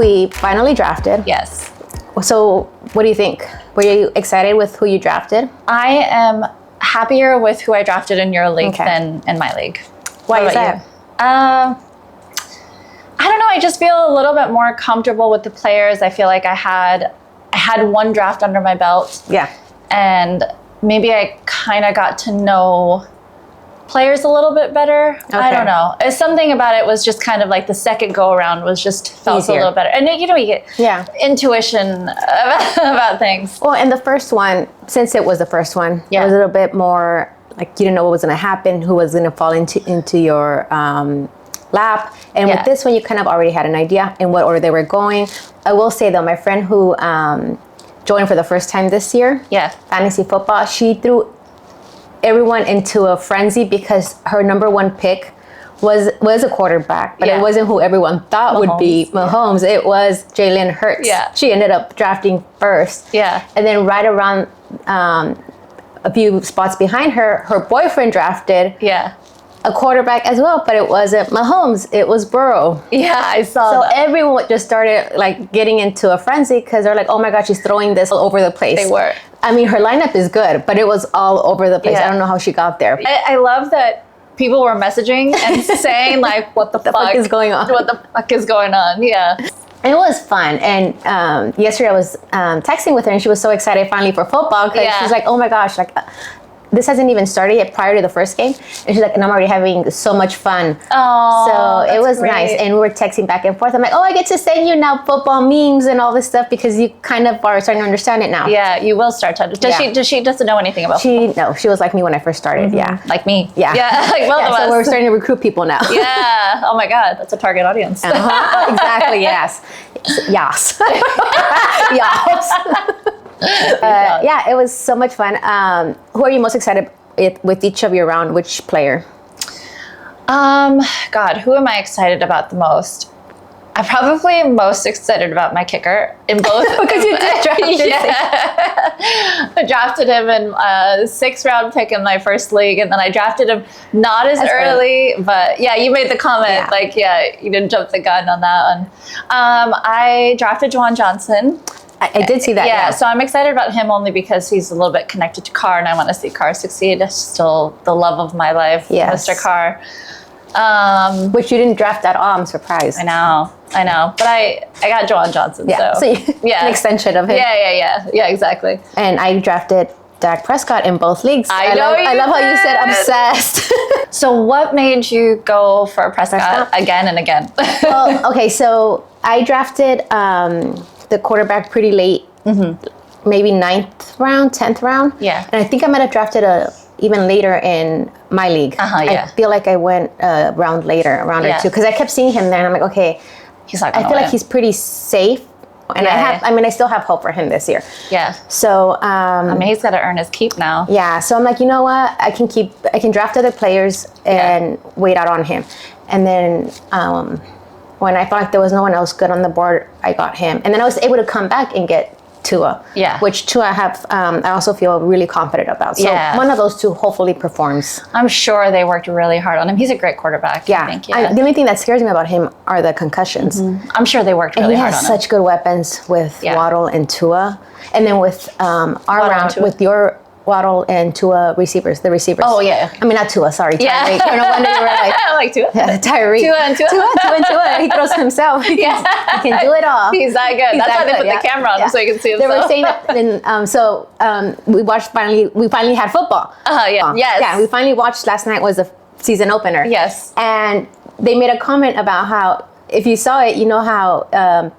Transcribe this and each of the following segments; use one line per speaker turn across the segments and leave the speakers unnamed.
we finally drafted.
Yes.
So what do you think? Were you excited with who you drafted?
I am happier with who I drafted in your league than in my league.
Why is that?
I don't know. I just feel a little bit more comfortable with the players. I feel like I had one draft under my belt.
Yeah.
And maybe I kind of got to know players a little bit better. Okay. I don't know. It's something about it was just kind of like the second go around was just felt a little better. And you know, you get intuition about things.
Well, and the first one, since it was the first one, it was a little bit more like you didn't know what was going to happen, who was going to fall into your lap. And with this one, you kind of already had an idea in what order they were going. I will say though, my friend who joined for the first time this year, fantasy football, she threw everyone into a frenzy because her number one pick was a quarterback, but it wasn't who everyone thought would be Mahomes. It was Jalen Hurts. Yeah. She ended up drafting first. Yeah. And then right around a few spots behind her, her boyfriend drafted a quarterback as well, but it wasn't Mahomes. It was Burrow.
Yeah, I saw that.
So everyone just started like getting into a frenzy because they're like, oh my God, she's throwing this all over the place.
They were.
I mean, her lineup is good, but it was all over the place. I don't know how she got there.
I love that people were messaging and saying like, what the fuck
is going on?
What the fuck is going on? Yeah.
It was fun. And yesterday I was texting with her and she was so excited finally for football because she's like, oh my gosh, like this hasn't even started yet prior to the first game. And she's like, and I'm already having so much fun. Oh, so it was nice. And we were texting back and forth. I'm like, oh, I get to send you now football memes and all this stuff because you kind of are starting to understand it now.
Yeah, you will start to. She doesn't know anything about
football? No, she was like me when I first started. Yeah.
Like me.
Yeah.
Yeah, like both of us.
So we're starting to recruit people now.
Yeah. Oh my God, that's a target audience.
Exactly, yes. Yes. Yes. Yeah, it was so much fun. Who are you most excited with each of your round? Which player?
God, who am I excited about the most? I'm probably most excited about my kicker in both.
Because you did draft him.
I drafted him in a 6th round pick in my first league, and then I drafted him not as early, but you made the comment you didn't jump the gun on that one. I drafted Juwan Johnson.
I did see that.
Yeah, so I'm excited about him only because he's a little bit connected to Carr, and I want to see Carr succeed. That's still the love of my life, Mr. Carr.
Which you didn't draft at all. I'm surprised.
I know. But I got Juwan Johnson.
Yeah, so an extension of him.
Yeah, exactly.
And I drafted Dak Prescott in both leagues. I love how you said obsessed.
So what made you go for Prescott again and again?
Well, okay, so I drafted the quarterback pretty late, maybe 9th round, 10th round. Yeah. And I think I might have drafted even later in my league. I feel like I went a round later, a round or two, because I kept seeing him there and I'm like, okay, I feel like he's pretty safe. And I still have hope for him this year. Yeah. So,
he's got to earn his keep now.
Yeah. So I'm like, you know what? I can draft other players and wait out on him. And then, when I felt like there was no one else good on the board, I got him. And then I was able to come back and get Tua. Yeah. Which Tua I also feel really confident about. So one of those two hopefully performs.
I'm sure they worked really hard on him. He's a great quarterback.
Yeah. I think, the only thing that scares me about him are the concussions.
I'm sure they worked really hard on him.
And he has such good weapons with Waddle and Tua. And then with our round, with your Waddle and Tua the receivers.
Oh, yeah.
I mean, not Tua, sorry. Tyreek. No wonder you were like...
I like Tua.
Yeah, Tyreek. Tua. He throws himself. He can do it all.
He's that good. That's why they put the camera on him so you can see himself.
They were saying that, and we finally had football.
Yes.
Yeah, we finally watched, last night was the season opener.
Yes.
And they made a comment about how, if you saw it, you know how...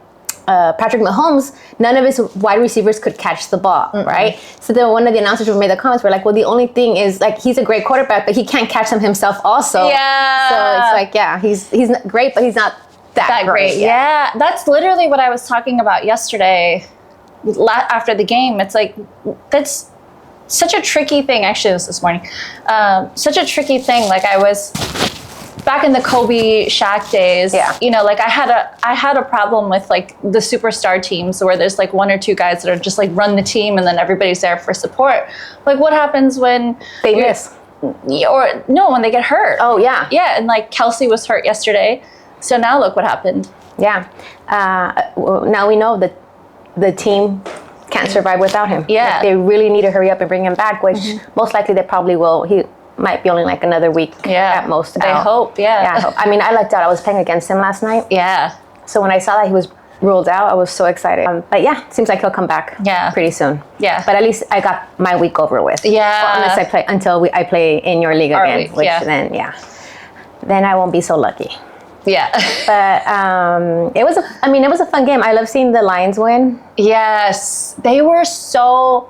Patrick Mahomes, none of his wide receivers could catch the ball, right? So then one of the announcers who made the comments were like, well, the only thing is, like, he's a great quarterback, but he can't catch them himself also. Yeah. So it's like, he's not great, but he's not that great.
Yeah. That's literally what I was talking about yesterday after the game. It's like, that's such a tricky thing. Actually, it was this morning. Such a tricky thing. Like, I was... back in the Kobe Shaq days, like I had a problem with like the superstar teams where there's like 1 or 2 guys that are just like run the team and then everybody's there for support. Like what happens when
they miss?
Or no, when they get hurt.
Oh yeah.
Yeah, and like Kelsey was hurt yesterday. So now look what happened.
Yeah. Now we know that the team can't survive without him.
Yeah.
Like, they really need to hurry up and bring him back, which most likely they probably will. He might be only like another week at most.
They hope,
Yeah, I hope. I mean, I lucked out. I was playing against him last night.
Yeah.
So when I saw that he was ruled out, I was so excited. But yeah, seems like he'll come back pretty soon.
Yeah.
But at least I got my week over with.
Yeah.
Well, unless I play until I play in your league again,
week,
which then I won't be so lucky.
Yeah.
But it was a fun game. I love seeing the Lions win.
Yes. They were so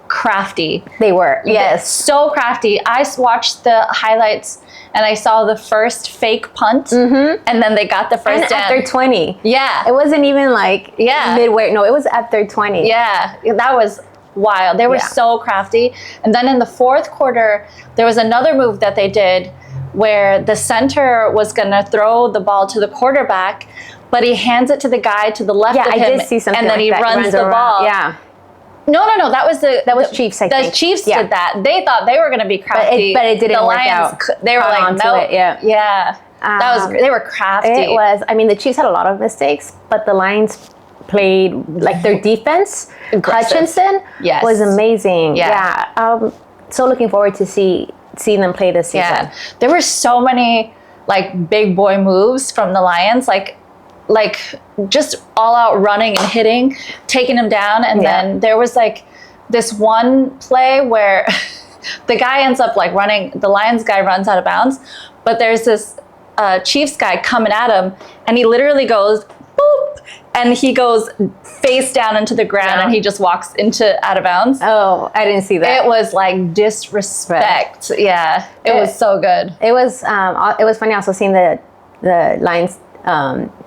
crafty.
They were. Yes.
So crafty. I watched the highlights and I saw the first fake punt and then they got the first down.
At their 20.
Yeah.
It wasn't even like midway. No, it was at their 20.
Yeah. That was wild. They were so crafty. And then in the fourth quarter, there was another move that they did where the center was going to throw the ball to the quarterback, but he hands it to the guy to the left of him.
Yeah, I did see something
and then
like
he runs the ball.
Yeah.
No. That was
Chiefs, I think.
The Chiefs did that. They thought they were going to be crafty.
But it didn't work out.
They were like, no. Yeah. They were crafty.
It was. I mean, the Chiefs had a lot of mistakes, but the Lions played, like, their defense.
Aggressive.
Hutchinson was amazing.
Yeah.
So looking forward to seeing them play this season.
Yeah. There were so many, like, big boy moves from the Lions, like just all out running and hitting, taking him down. And then there was like this one play where the guy ends up like running, the Lions guy runs out of bounds, but there's this Chiefs guy coming at him and he literally goes, boop, and he goes face down into the ground and he just walks out of bounds.
Oh, I didn't see that.
It was like disrespect. Yeah, it was so good.
It was funny also seeing the Lions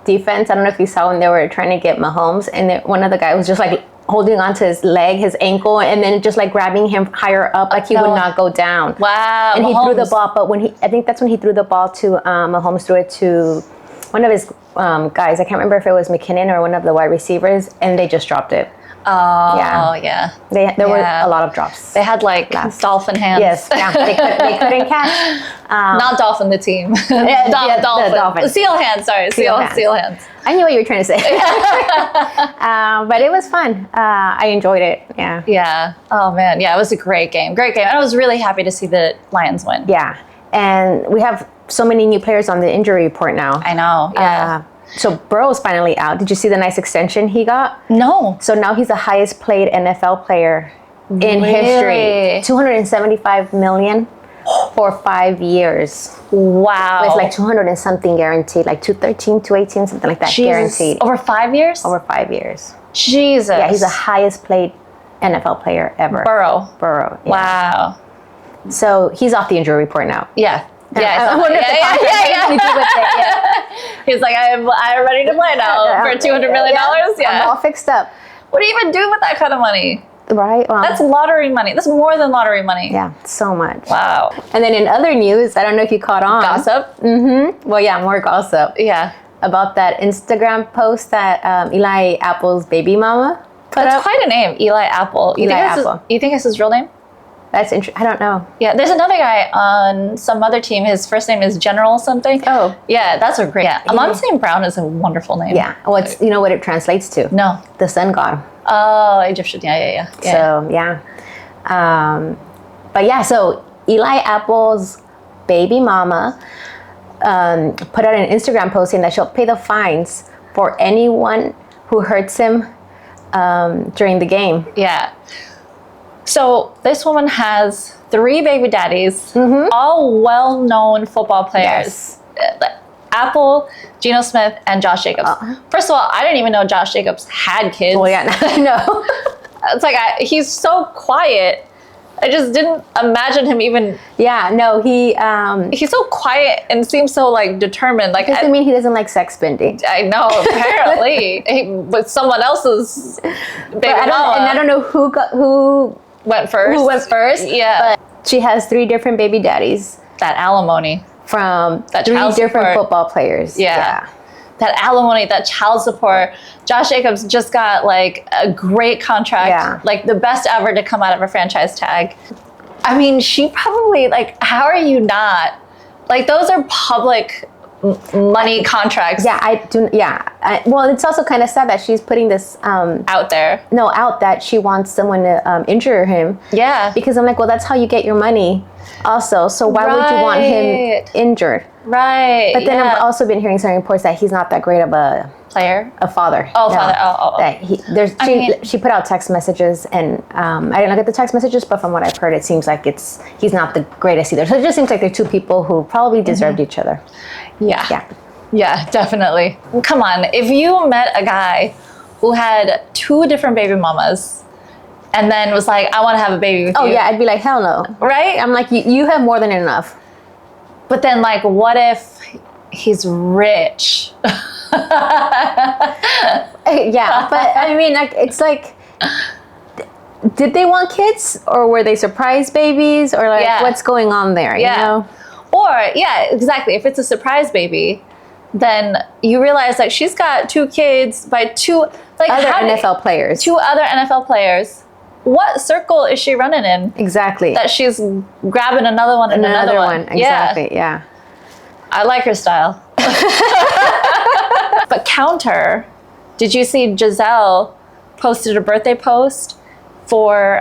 defense. I don't know if you saw when they were trying to get Mahomes, and one of the guys was just like holding onto his leg, his ankle, and then just like grabbing him higher up, like he would not go down.
Wow!
And
Mahomes.
he threw the ball, but I think that's when he threw the ball to Mahomes threw it to one of his guys. I can't remember if it was McKinnon or one of the wide receivers, and they just dropped it.
Oh, yeah.
There were a lot of drops.
They had like dolphin hands.
Yes, they couldn't catch.
Not dolphin, the team. Dolphin.
The dolphin.
Seal hands, sorry. Seal hands.
I knew what you were trying to say. But it was fun. I enjoyed it. Yeah.
Yeah. Oh, man. Yeah, it was a great game. Great game. And I was really happy to see the Lions win.
Yeah. And we have so many new players on the injury report now.
I know. Yeah.
So Burrow's finally out. Did you see the nice extension he got?
No.
So now he's the highest paid NFL player in history. $275 million for 5 years.
Wow.
It's like 200 and something guaranteed, like 213, 218, something like that.
Jesus.
Guaranteed.
Over 5 years?
Over 5 years.
Jesus.
Yeah, he's the highest paid NFL player ever. Burrow. Yeah.
Wow.
So he's off the injury report now.
Yeah. Yeah,
I wonder if the contract has anything to do with it.
He's like, I'm ready to play now for $200 million. Yeah.
I'm all fixed up.
What do you even do with that kind of money?
Right. Well,
that's lottery money. That's more than lottery money.
Yeah, so much.
Wow.
And then in other news, I don't know if you caught on.
Gossip?
Mm-hmm. Well, yeah, more gossip.
Yeah.
About that Instagram post that Eli Apple's baby mama put up.
That's quite a name, Eli Apple. You think it's his real name?
That's interesting. I don't know.
Yeah, there's another guy on some other team. His first name is General something.
Oh.
Yeah, that's a great. Yeah, Amon St. Brown is a wonderful name.
Yeah. Well, you know what it translates to?
No.
The sun god.
Oh, Egyptian. Yeah.
So, yeah. But yeah, so Eli Apple's baby mama put out an Instagram post saying that she'll pay the fines for anyone who hurts him during the game.
Yeah. So this woman has 3 baby daddies, all well-known football players. Yes. Apple, Geno Smith, and Josh Jacobs. First of all, I didn't even know Josh Jacobs had kids.
Well, yeah, no.
It's like, he's so quiet. I just didn't imagine him even.
Yeah, no,
he's so quiet and seems so like determined. Like,
doesn't mean he doesn't like sex spending.
I know, apparently, with someone else's baby mama.
And I don't know who
went first.
Who went first?
Yeah,
but she has 3 different baby daddies.
That alimony
from
that
3 different football players.
Yeah. That alimony, that child support. Josh Jacobs just got like a great contract, like the best ever to come out of a franchise tag. I mean, she probably, like, how are you not? Like, those are public money contracts.
Yeah, I do. Yeah. Well, it's also kind of sad that she's putting this
out there.
No, out that she wants someone to injure him.
Yeah.
Because I'm like, well, that's how you get your money also. So why would you want him injured?
Right.
But then I've also been hearing some reports that he's not that great of a father.
Oh, no. Father. Oh.
That she put out text messages, and I didn't look at the text messages, but from what I've heard, it seems like he's not the greatest either. So it just seems like they're two people who probably deserved each other.
Yeah.
Yeah.
Yeah, definitely. Come on. If you met a guy who had 2 different baby mamas and then was like, I want to have a baby with you.
Oh, yeah. I'd be like, hell no.
Right?
I'm like, you have more than enough.
But then, like, what if he's rich?
Yeah. But, I mean, like, it's like, did they want kids? Or were they surprise babies? Or, like, what's going on there, you know?
Or, yeah, exactly. If it's a surprise baby, then you realize that she's got 2 kids by 2 like
other NFL players.
2 other NFL players. What circle is she running in?
Exactly.
That she's grabbing another one and another one.
Exactly. Yeah.
I like her style. But counter, did you see Giselle posted a birthday post for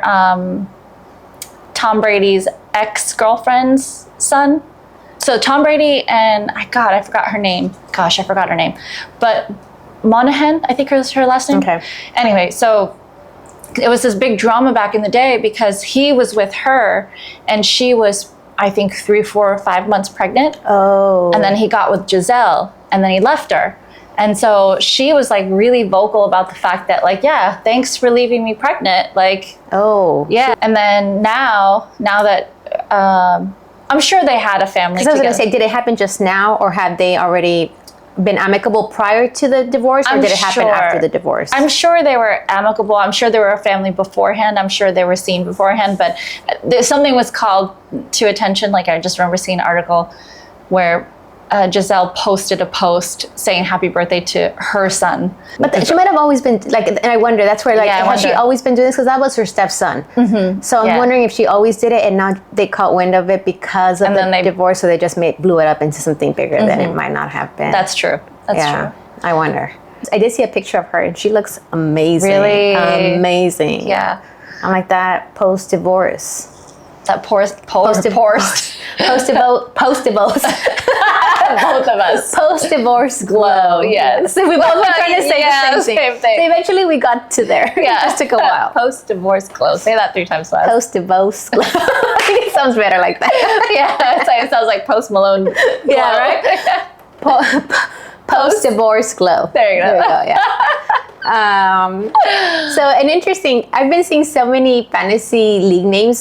Tom Brady's ex-girlfriend's son? So Tom Brady and I forgot her name. Gosh, I forgot her name. But Monahan, I think was her last name.
Okay.
Anyway, so it was this big drama back in the day because he was with her and she was, I think, 3, 4, 5 months pregnant.
Oh.
And then he got with Giselle and then he left her. And so she was like really vocal about the fact that like, yeah, thanks for leaving me pregnant. Like,
oh.
Yeah. And then now that, I'm sure they had a family together.
I was going to say, did it happen just now or had they already been amicable prior to the divorce, or did it happen after the divorce?
I'm sure they were amicable. I'm sure they were a family beforehand. I'm sure they were seen beforehand, but something was called to attention. Like I just remember seeing an article where Giselle posted a post saying happy birthday to her son.
But she might have always been like, and I wonder, that's where like, has she always been doing this? Because that was her stepson. Mm-hmm. So I'm wondering if she always did it and now they caught wind of it because of the divorce, so they just blew it up into something bigger than it might not have been.
That's true. That's true.
I wonder. I did see a picture of her and she looks amazing.
Really?
Amazing.
Yeah.
I'm like that post-divorce.
That post-divorce. Both of us.
Post-divorce glow.
Yes.
So we both were trying to say the same thing. So eventually we got to there. Yeah. It just took a while.
Post-divorce glow. Say that 3 times fast.
Post-divorce glow. I think it sounds better like that.
Yeah. It sounds like Post Malone glow.
Yeah, right? Post-divorce glow.
There you go.
Yeah. So I've been seeing so many fantasy league names.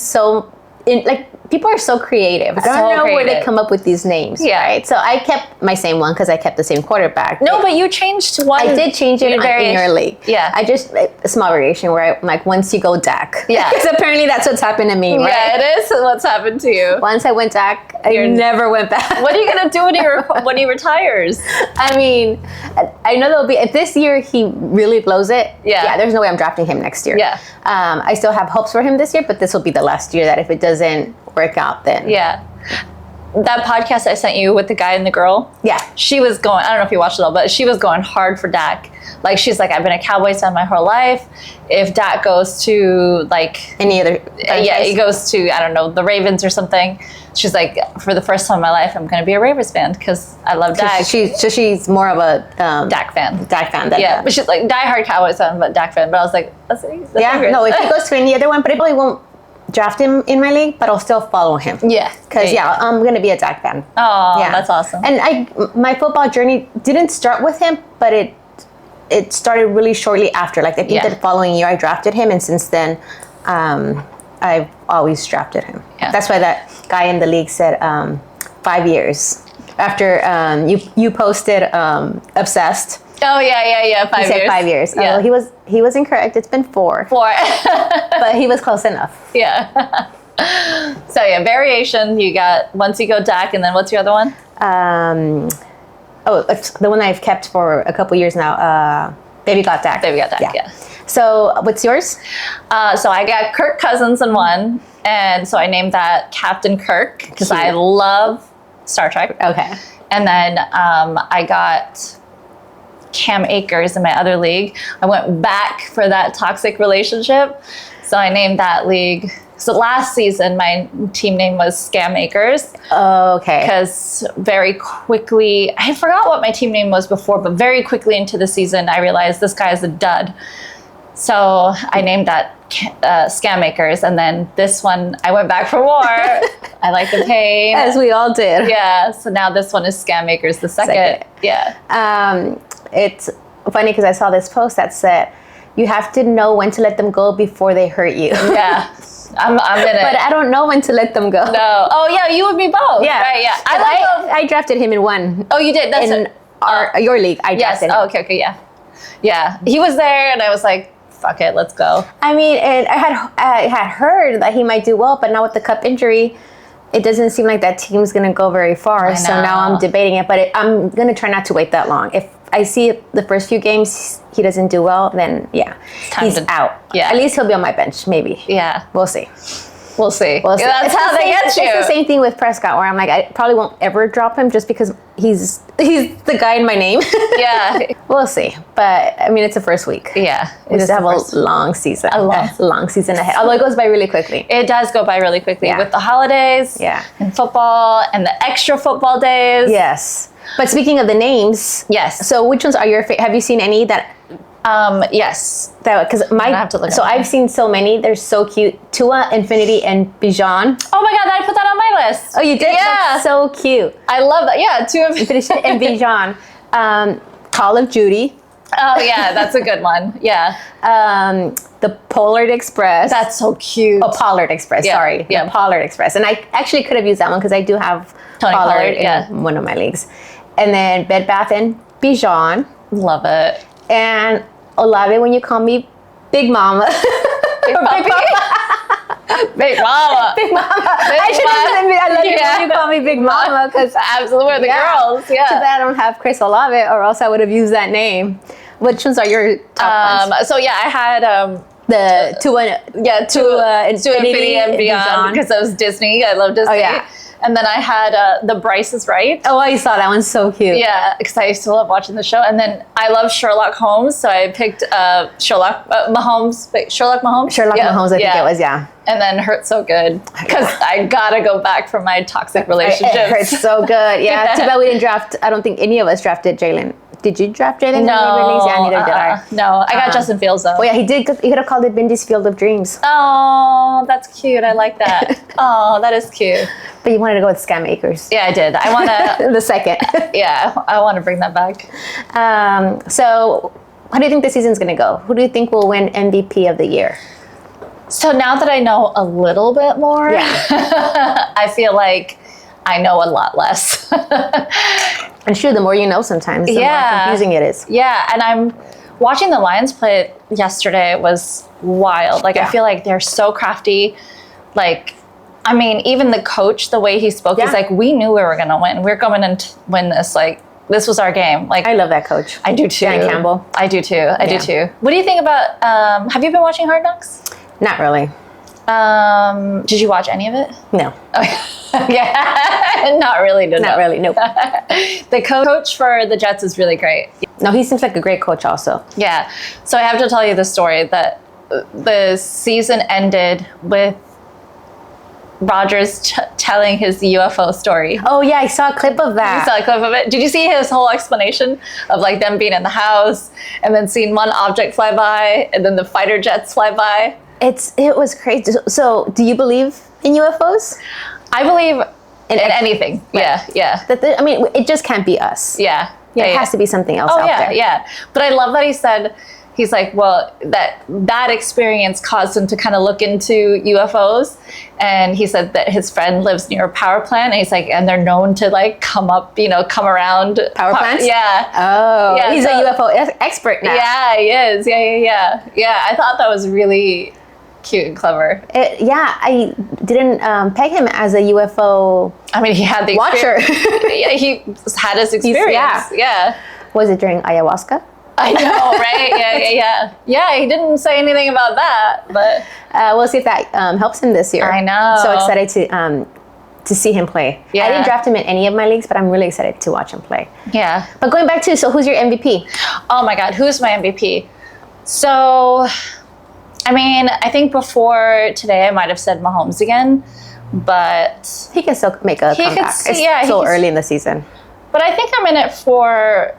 People are so creative. I don't know where they come up with these names. Yeah. Right? So I kept my same one because I kept the same quarterback.
No, but you changed one.
I did change it in your league.
Yeah.
I just, a small variation where I'm like, once you go Dak.
Yeah.
Because apparently that's what's happened to me, right?
Yeah, it is what's happened to you.
Once I went Dak, I never went back.
What are you going to do when he retires?
I mean, I know if this year he really blows it, there's no way I'm drafting him next year.
Yeah.
I still have hopes for him this year, but this will be the last year that if it doesn't work out, then.
Yeah. That podcast I sent you with the guy and the girl. Yeah. She was going, I don't know if you watched it all, but she was going hard for Dak. Like, she's like, I've been a Cowboys fan my whole life. If Dak goes to, like...
any other franchise?
Yeah, he goes to, I don't know, the Ravens or something. She's like, for the first time in my life, I'm going to be a Ravens fan because I love Dak.
She's more of a...
Dak fan.
Dak fan.
But she's like, diehard Cowboys fan, but Dak fan. But I was like, that's
no, if he goes to any other one, but I probably won't draft him in my league, but I'll still follow him.
Yeah.
Because, I'm going to be a Dak fan.
Oh, that's awesome.
And my football journey didn't start with him, but it started really shortly after. Like, I think the following year I drafted him, and since then, I've always drafted him. Yeah. That's why that guy in the league said 5 years. After you posted Obsessed.
Oh, yeah. 5 years.
He said 5 years.
Yeah.
Oh, he was incorrect. It's been 4. 4. But he was close enough.
Yeah. So, variation. You got, once you go Dak, and then what's your other one?
It's the one I've kept for a couple years now. Baby Got Dak.
Baby Got Dak, yeah.
So, what's yours?
So, I got Kirk Cousins in one. And so, I named that Captain Kirk because I love Star Trek.
Okay.
And then I got Cam Akers in my other league. I went back for that toxic relationship. So I named that league. So last season, my team name was Scam Acres.
Oh, okay.
Because very quickly, I forgot what my team name was before, but very quickly into the season, I realized this guy is a dud. So I named that Scam Acres. And then this one, I went back for more. I like the pain.
As we all did.
Yeah. So now this one is Scam Acres, the second. Yeah.
It's funny because I saw this post that said, you have to know when to let them go before they hurt you.
Yeah. I'm in it.
But I don't know when to let them go.
No. Oh, yeah, you and me both.
Yeah.
Right, yeah.
I drafted him in one.
Oh, you did? That's
in your league. I drafted him.
Oh, okay, yeah. Yeah. He was there, and I was like, fuck it, let's go.
I mean, and I had heard that he might do well, but now with the cup injury, it doesn't seem like that team's going to go very far. So now I'm debating it, but I'm going to try not to wait that long. If I see the first few games he doesn't do well, then yeah, he's out. Yeah. At least he'll be on my bench, maybe.
Yeah.
We'll see.
We'll see.
That's how they get you. It's the same thing with Prescott, where I'm like, I probably won't ever drop him just because he's the guy in my name.
Yeah.
We'll see. But I mean, it's the first week.
Yeah.
We just have a long season. A long season ahead. Although it goes by really quickly.
It does go by really quickly with the holidays.
Yeah.
And football and the extra football days.
Yes. But speaking of the names.
Yes.
So which ones are your favorite? Have you seen any that?
Yes.
Because I've seen so many. They're so cute. Tua, Infinity, and Bijan.
Oh my God, I put that on my list.
Oh, you did? Yeah. That's so cute.
I love that. Yeah, Tua, Infinity,
and Bijan. Call of Duty.
Oh yeah, that's a good one. Yeah.
The Pollard Express.
That's so cute.
Oh, Pollard Express. Yeah. Sorry. Yeah. The Pollard Express. And I actually could have used that one because I do have
Tony Pollard
in one of my leagues. And then Bed Bath and Bijan.
Love it.
And Olave when you call me Big Mama.
Big Mama. Big Mama.
Big Mama. I love you when you call me Big Mama because
absolutely we're the girls. Yeah.
Too bad I don't have Chris Olave, or else I would have used that name. Which ones are your top ones?
So yeah, I had
the Tua
Infinity and Beyond because it was Disney. I love Disney.
Oh yeah.
And then I had The Bryce is Right.
Oh, I saw that one. So cute.
Yeah, because I used to love watching the show. And then I love Sherlock Holmes, so I picked Sherlock Mahomes. Wait, Sherlock Mahomes?
Sherlock Mahomes, I think it was, yeah.
And then Hurt So Good, because I gotta go back from my toxic relationships.
It hurts so good. Yeah, too bad we didn't draft. I don't think any of us drafted Jalen. Did you draft Jalen?
No.
Yeah, neither did I.
No, I got Justin Fields though.
Oh yeah, he did. He could have called it Bindy's Field of Dreams.
Oh, that's cute. I like that. Oh, that is cute.
But you wanted to go with Scam Acres.
Yeah, I did. I want to.
The second.
Yeah, I want to bring that back.
So, how do you think the season's going to go? Who do you think will win MVP of the year?
So now that I know a little bit more, I feel like I know a lot less.
And sure, the more you know sometimes, the more confusing it is.
Yeah, and I'm watching the Lions play it yesterday. It was wild. Like, I feel like they're so crafty. Like, I mean, even the coach, the way he spoke, he's like, we knew we were going to win. We're going to win this. Like, this was our game. Like,
I love that coach.
I do too.
Dan Campbell.
I do too. I do too. What do you think about, have you been watching Hard Knocks?
Not really.
Did you watch any of it?
No.
Yeah. Not really.
Not really. Nope.
The coach for the Jets is really great.
No, he seems like a great coach also.
Yeah. So I have to tell you the story that the season ended with Rodgers telling his UFO story.
Oh yeah, I saw a clip of that.
You saw a clip of it? Did you see his whole explanation of like them being in the house and then seeing one object fly by and then the fighter jets fly by?
It was crazy. So do you believe in UFOs?
I believe in anything. Right. Yeah.
I mean, it just can't be us.
Yeah.
It has to be something else out there.
Yeah. But I love that he said, he's like, well, that experience caused him to kind of look into UFOs. And he said that his friend lives near a power plant. And he's like, and they're known to like come around.
Power plants?
Yeah.
Oh, yeah, he's a UFO expert now.
Yeah, he is. Yeah. I thought that was really cute and clever.
I didn't peg him as a UFO.
I mean, he had the
watcher.
Yeah, he had his experience. Yeah.
Was it during ayahuasca?
I know, right? Yeah, he didn't say anything about that, but
we'll see if that helps him this year.
I know.
So excited to to see him play.
Yeah.
I didn't draft him in any of my leagues, but I'm really excited to watch him play.
Yeah.
But going back to, so who's your MVP?
Oh my God, who's my MVP? So, I mean, I think before today I might have said Mahomes again, but
he can still make a comeback. It's so early in the season.
But I think I'm in it for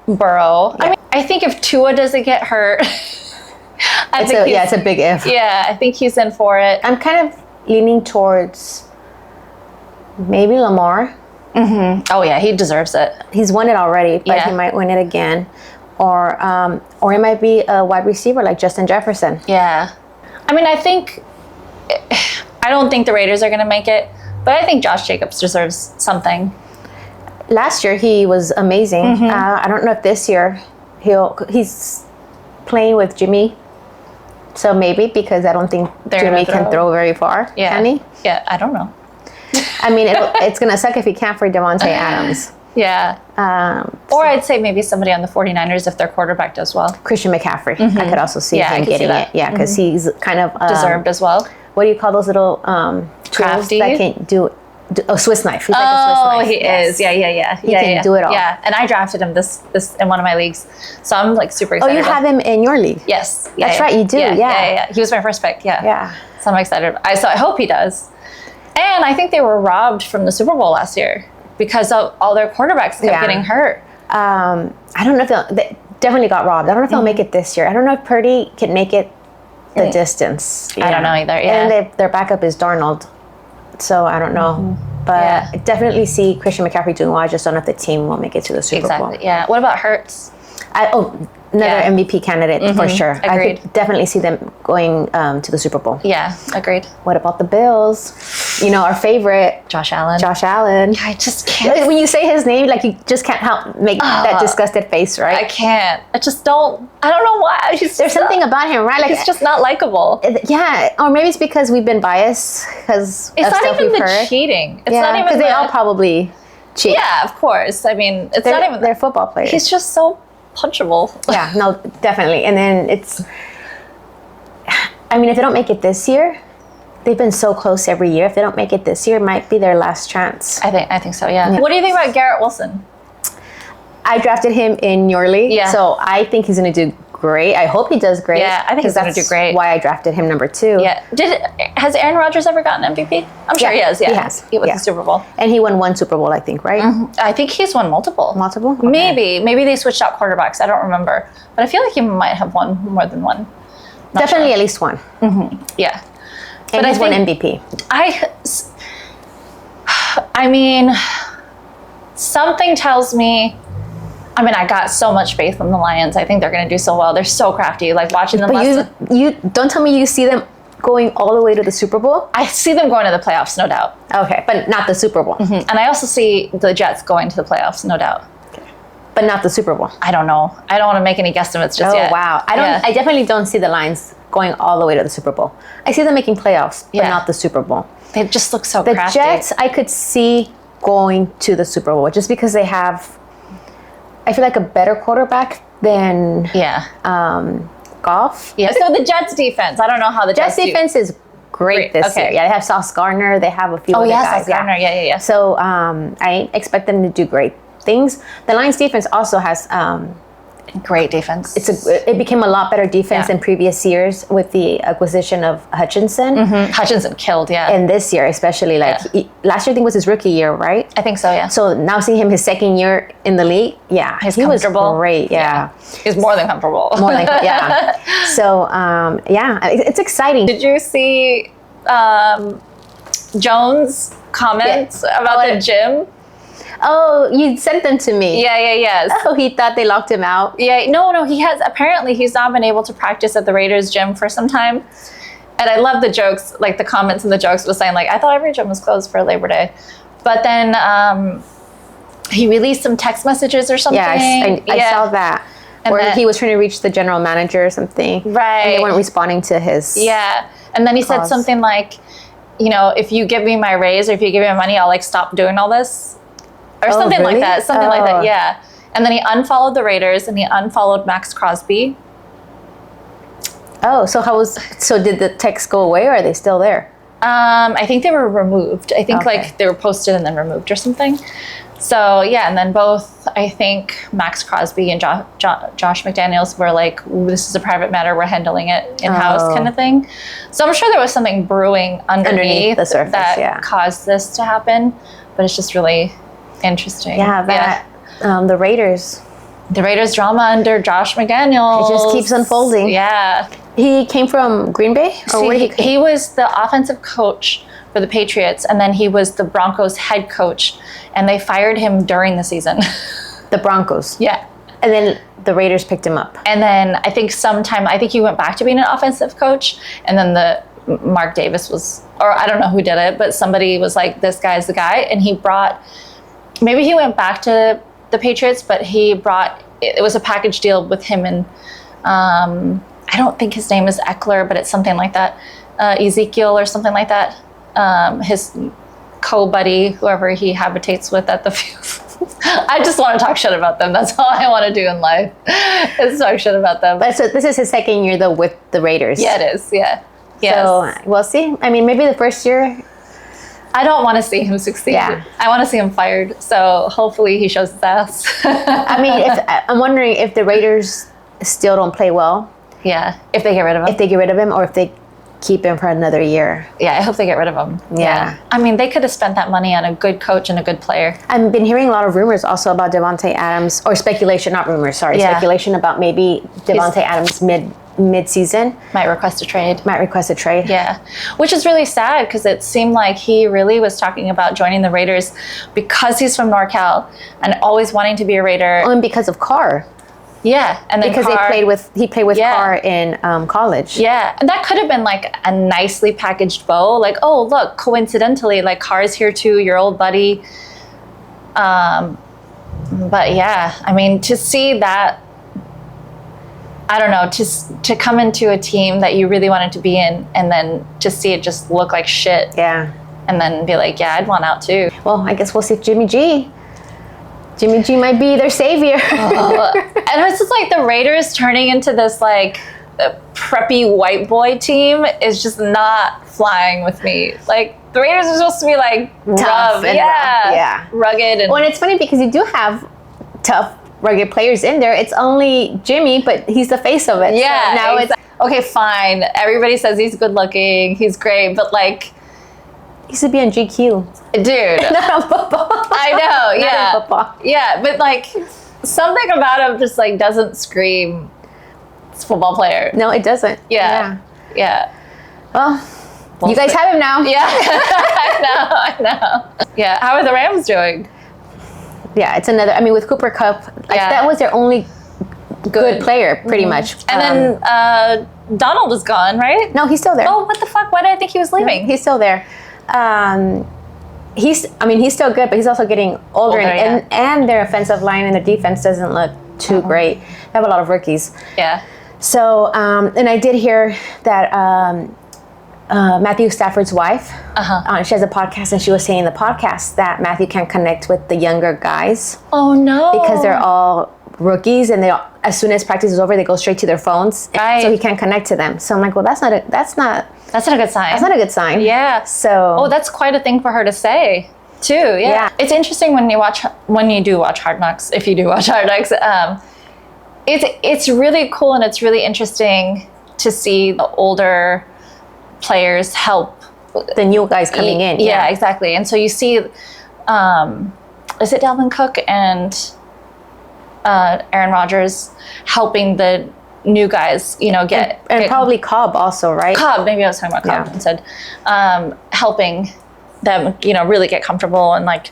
Burrow. Yeah. I mean, I think if Tua doesn't get hurt,
it's a big if.
Yeah, I think he's in for it.
I'm kind of leaning towards maybe Lamar.
Mm-hmm. Oh yeah, he deserves it.
He's won it already, but he might win it again. Or it might be a wide receiver like Justin Jefferson.
Yeah. I mean, I don't think the Raiders are going to make it, but I think Josh Jacobs deserves something.
Last year he was amazing. Mm-hmm. I don't know if this year he's playing with Jimmy. So maybe, because I don't think Jimmy can throw very far.
Yeah.
Can he?
Yeah, I don't know.
I mean, it's going to suck if he can't for Devontae Adams.
Yeah. Or I'd say maybe somebody on the 49ers if their quarterback does well.
Christian McCaffrey. Mm-hmm. I could also see him getting it. Yeah, because he's kind of...
deserved as well.
What do you call those little crafty that can do a Swiss knife? He's like a Swiss knife.
He is. Yeah.
He can do it all.
Yeah, and I drafted him this in one of my leagues, so I'm like super excited.
Oh, you have him in your league?
Yes.
That's right, you do. Yeah.
He was my first pick. Yeah.
Yeah.
So I'm excited. So I hope he does. And I think they were robbed from the Super Bowl last year because of all their quarterbacks kept getting hurt.
I don't know if they definitely got robbed. I don't know if they'll make it this year. I don't know if Purdy can make it the distance.
I don't know either. Yeah.
And their backup is Darnold. So I don't know. Mm-hmm. But I definitely see Christian McCaffrey doing well. I just don't know if the team will make it to the Super Bowl.
Exactly. Yeah. What about Hurts?
Another MVP candidate for sure.
Agreed.
I could definitely see them going to the Super Bowl.
Yeah, agreed.
What about the Bills? You know, our favorite.
Josh Allen.
Yeah,
I just can't.
When you say his name, like, you just can't help make that disgusted face, right?
I can't. I don't know why.
There's something about him, right? Like,
he's just not likable.
Yeah, or maybe it's because we've been biased because of stuff we've heard.
It's not even the cheating. It's not even
because they all probably cheat.
Yeah, of course. I mean, not even...
They're football players.
He's just so punchable.
Yeah, no, definitely. And then if they don't make it this year, they've been so close every year. If they don't make it this year, it might be their last chance.
I think so, yeah. What do you think about Garrett Wilson?
I drafted him in your league, so I think he's going to do great. I hope he does great.
Yeah, I think he's going to do great.
Why I drafted him number 2.
Yeah. Has Aaron Rodgers ever gotten MVP? I'm sure he has. Yeah,
he has.
He won the Super Bowl,
and he won 1 Super Bowl, I think, right?
Mm-hmm. I think he's won multiple.
Multiple? Okay.
Maybe they switched out quarterbacks. I don't remember, but I feel like he might have won more than one.
Definitely at least one.
Mm-hmm. Yeah,
and he's won MVP.
I mean, something tells me. I mean, I got so much faith in the Lions. I think they're going to do so well. They're so crafty. Like, watching them.
But you don't tell me you see them going all the way to the Super Bowl.
I see them going to the playoffs, no doubt.
Okay, but not the Super Bowl.
Mm-hmm. And I also see the Jets going to the playoffs, no doubt.
Okay. But not the Super Bowl.
I don't know. I don't want to make any guesstimates just yet.
Oh wow! I definitely don't see the Lions going all the way to the Super Bowl. I see them making playoffs, but not the Super Bowl.
They just look so crafty.
The Jets, I could see going to the Super Bowl just because they have. I feel like a better quarterback than Goff.
Yeah. So the Jets defense, I don't know how the Jets
defense is great this year. Yeah, they have Sauce Gardner. They have a few other guys.
Sauce Gardner. Yeah.
So I expect them to do great things. The Lions defense also has
great defense.
It became a lot better defense in previous years with the acquisition of Hutchinson.
Mm-hmm. Hutchinson killed,
And this year, especially, last year I think was his rookie year, right?
I think so, yeah.
So now seeing him his second year in the league, he was great. Yeah,
he's more than comfortable.
So it's exciting.
Did you see Jones' comments about the gym?
Oh, you sent them to me.
Yes.
Oh, he thought they locked him out.
Yeah, no, he has. Apparently, he's not been able to practice at the Raiders gym for some time. And I love the jokes, like the comments and the jokes was saying, like, I thought every gym was closed for Labor Day. But then he released some text messages or something.
Yeah, I saw that. And where he was trying to reach the general manager or something.
Right.
And they weren't responding to his
And then he said something like, if you give me my raise or if you give me my money, I'll, stop doing all this. Or something like that. Something like that, yeah. And then he unfollowed the Raiders and he unfollowed Max Crosby.
Oh, so did the texts go away or are they still there?
I think they were removed. I think like they were posted and then removed or something. So yeah, and then both, I think Max Crosby and Josh McDaniels were like, this is a private matter, we're handling it in-house kind of thing. So I'm sure there was something brewing underneath
the surface
that caused this to happen, but it's just really interesting.
Yeah, the Raiders.
The Raiders drama under Josh McDaniels.
It just keeps unfolding.
Yeah.
He came from Green Bay?
He was the offensive coach for the Patriots, and then he was the Broncos head coach, and they fired him during the season.
The Broncos?
Yeah.
And then the Raiders picked him up.
And then I think he went back to being an offensive coach, and then Mark Davis was, or I don't know who did it, but somebody was like, this guy's the guy, and maybe he went back to the Patriots, but it was a package deal with him and, I don't think his name is Eckler, but it's something like that, Ezekiel or something like that. His co-buddy, whoever he habitates with at the field. I just want to talk shit about them. That's all I want to do in life, is talk shit about them.
But so this is his second year, though, with the Raiders.
Yeah, it is. Yeah. Yes.
So we'll see. I mean, maybe the first year.
I don't want to see him succeed.
Yeah.
I want to see him fired. So hopefully he shows his ass.
I mean, I'm wondering if the Raiders still don't play well.
Yeah. If they get rid of him.
If they get rid of him, or if they keep him for another year.
Yeah, I hope they get rid of him.
Yeah.
I mean, they could have spent that money on a good coach and a good player.
I've been hearing a lot of rumors also about Devontae Adams, or speculation, not rumors, sorry, speculation about maybe Devontae Adams mid-season.
Might request a trade.
Yeah.
Which is really sad, because it seemed like he really was talking about joining the Raiders because he's from NorCal and always wanting to be a Raider.
Oh, and because of Carr.
Yeah, and then
because he played with Carr in college.
Yeah, and that could have been like a nicely packaged bow. Like, oh look, coincidentally, like Carr's here too, your old buddy. But yeah, I mean, to see that, I don't know, to come into a team that you really wanted to be in, and then to see it just look like shit.
Yeah,
and then be like, yeah, I'd want out too.
Well, I guess we'll see if Jimmy G might be their savior.
And it's just like the Raiders turning into this like preppy white boy team is just not flying with me. Like, the Raiders are supposed to be like
tough,
rough, rugged. And
well, and it's funny because you do have tough, rugged players in there. It's only Jimmy, but he's the face of it.
Yeah.
So now
it's okay, fine. Everybody says he's good looking, he's great, but like,
he used to be on GQ.
Dude.
Not on football.
I know, yeah.
Not on football.
Yeah, but like, something about him just like doesn't scream football player.
No, it doesn't.
Yeah.
Well, you guys have him now.
Yeah. I know. Yeah. How are the Rams doing?
Yeah, it's another, I mean, with Cooper Kupp, like, that was their only good player, pretty much.
And then Donald is gone, right?
No, he's still there.
Oh, what the fuck? Why did I think he was leaving?
No, he's still there. He's still good, but he's also getting older, and their offensive line and their defense doesn't look too great. They have a lot of rookies.
Yeah.
So, and I did hear that Matthew Stafford's wife, she has a podcast, and she was saying in the podcast that Matthew can't connect with the younger guys.
Oh no!
Because they're all rookies, and as soon as practice is over, they go straight to their phones.
Right.
So he can't connect to them. So I'm like, well, that's not a good sign.
That's not a good sign.
Yeah. So.
That's quite a thing for her to say, too. Yeah. It's interesting when you do watch Hard Knocks. If you do watch Hard Knocks, it's really cool, and it's really interesting to see the older players help
the new guys coming in.
Yeah, exactly. And so you see, is it Dalvin Cook and Aaron Rodgers helping the new guys, get
probably Cobb also, right?
Cobb, maybe I was talking about Cobb instead. Helping them, really get comfortable, and like,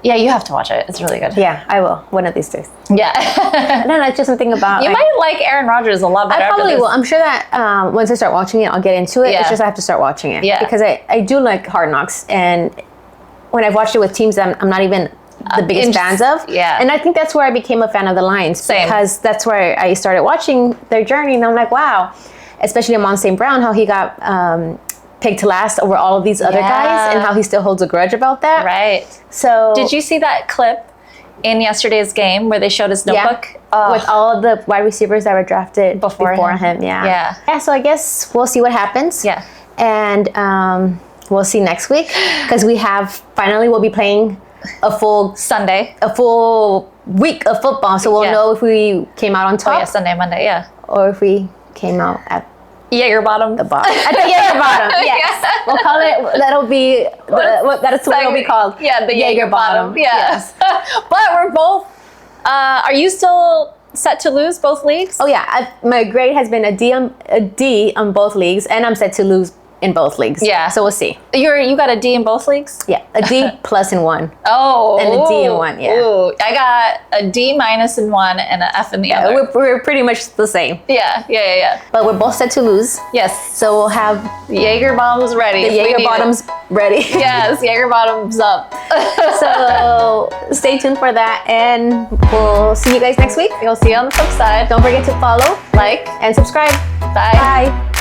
yeah, you have to watch it. It's really good.
Yeah, I will one of these days.
Yeah.
No, it's just something about.
You might like Aaron Rodgers a lot better.
I probably will. I'm sure that once I start watching it, I'll get into it. Yeah. It's just I have to start watching it.
Yeah.
Because I do like Hard Knocks, and when I've watched it with teams that I'm not even the biggest fans of.
Yeah.
And I think that's where I became a fan of the Lions.
Same.
Because that's where I started watching their journey, and I'm like, wow. Especially Amon St. Brown, how he got picked last over all of these other guys, and how he still holds a grudge about that.
Right.
So
did you see that clip in yesterday's game where they showed his notebook?
Yeah. With all of the wide receivers that were drafted before him. Yeah. So I guess we'll see what happens.
Yeah.
And we'll see next week because we'll be playing a full week of football. So we'll know if we came out on top.
Oh yeah, Sunday, Monday, yeah.
Or if we came out at
Jaeger bottom.
The bottom. At the Jaeger bottom. Yes. Yeah. We'll call it. That'll be. That's what it'll be called.
Yeah, the Jaeger bottom. Yeah.
Yes.
But we're both. Are you still set to lose both leagues?
Oh yeah. My grade has been a D on both leagues, and I'm set to lose in both leagues.
Yeah.
So we'll see.
You got a D in both leagues?
Yeah, a D plus in one.
Oh.
And a D in one. Yeah.
Ooh, I got a D minus in one and an F in the other.
We're pretty much the same.
Yeah.
But we're both set to lose.
Yes.
So we'll have
Jaeger bombs ready.
The Jaeger bottoms ready.
Yes, Jaeger bottoms up.
So stay tuned for that, and we'll see you guys next week.
We'll see you on the flip side.
Don't forget to follow,
like,
and subscribe.
Bye.
Bye.